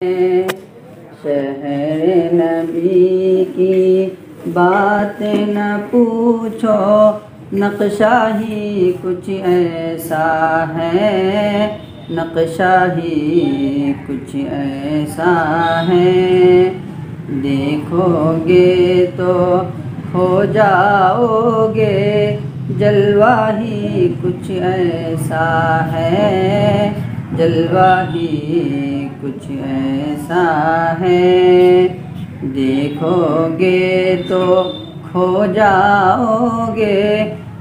शहर नबी की बात न पूछो, नक्शा ही कुछ ऐसा है, नक्शा ही कुछ ऐसा है। देखोगे तो खो जाओगे, जलवा ही कुछ ऐसा है, जलवा ही कुछ ऐसा है। देखोगे तो खो जाओगे,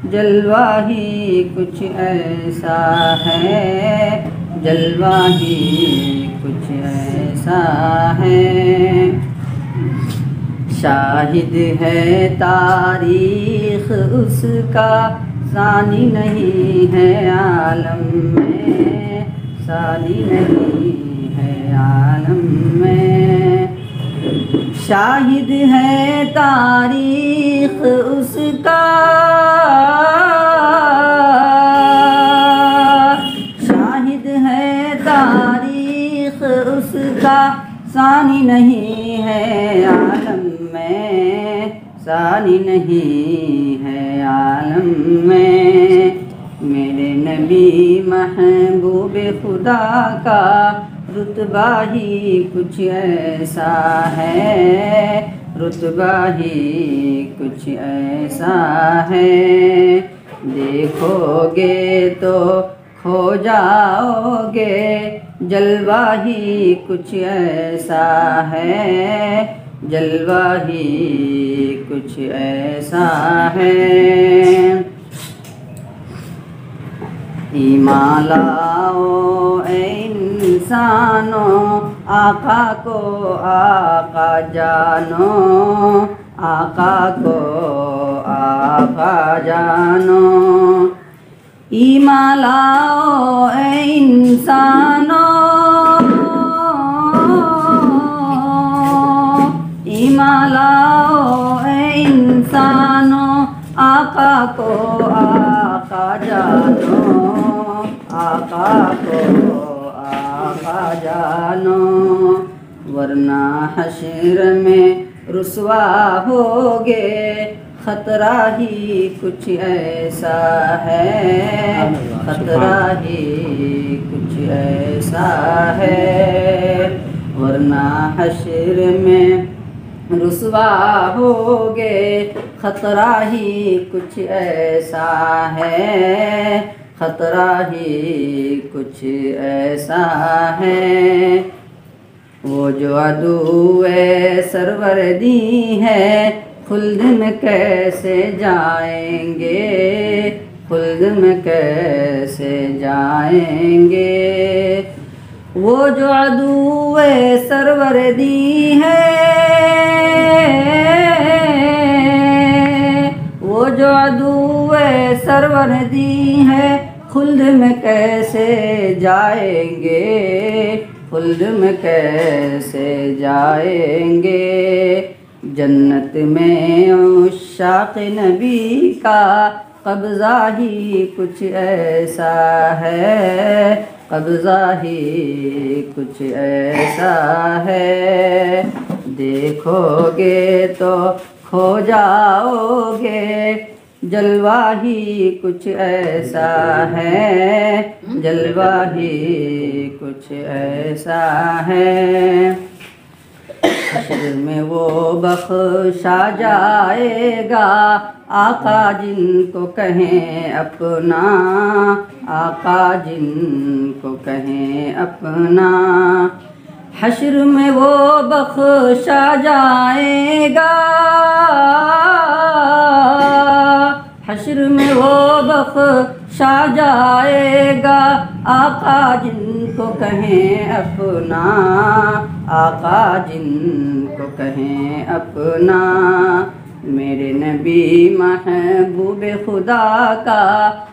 जलवा ही कुछ ऐसा है, जलवा ही कुछ ऐसा है। शाहिद है तारीख़ उसका, सानी नहीं है आलम में, सानी नहीं है आलम में। शाहिद है तारीख़ उसका, शाहिद है तारीख़ उसका, सानी नहीं है आलम में, सानी नहीं है आलम में। मेरे नबी महबूब खुदा का रुतबा ही कुछ ऐसा है, रुतबा ही कुछ ऐसा है। देखोगे तो खो जाओगे, जलवा ही कुछ ऐसा है, जलवा ही कुछ ऐसा है। ईमान लाओ ऐ इंसानों, आका को आका जानो, आका को आका जानो। ईमान लाओ ऐ इंसानों, ईमान लाओ ऐ इंसानों, आका को आका जानो, आका को आका जानो। वरना हश्र में रुसवा होगे, खतरा ही कुछ ऐसा है, खतरा ही कुछ ऐसा है। वरना हश्र में रुसवा होगे, खतरा ही कुछ ऐसा है, खतरा ही कुछ ऐसा है। वो जो अदुए सरवरदी है, खुल्द में कैसे जाएंगे, खुल्द में कैसे जाएंगे। वो जो अदुए सरवरदी है, वो जो अदुए सरवरदी है, खुल्द में कैसे जाएंगे, खुल्द में कैसे जाएंगे। जन्नत में उश्शाक़ नबी का कब्ज़ा ही कुछ ऐसा है, कब्ज़ा ही कुछ ऐसा है। देखोगे तो खो जाओगे, जलवा ही कुछ ऐसा है, जलवा ही कुछ ऐसा है। हश्र में वो बख्शा जाएगा, आका जिनको कहें अपना, आका जिनको कहें अपना। हश्र में वो बख्शा जाएगा, हश्र में वो बख्शा जाएगा, आका जिनको कहें अपना, आका जिनको कहें अपना। मेरे नबी महबूब खुदा का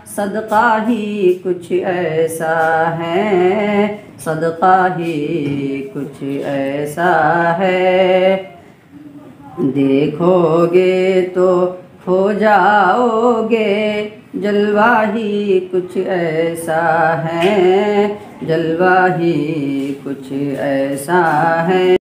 सदका ही कुछ ऐसा है, सदका ही कुछ ऐसा है। देखोगे तो खो जाओगे, जलवा ही कुछ ऐसा है, जलवा ही कुछ ऐसा है।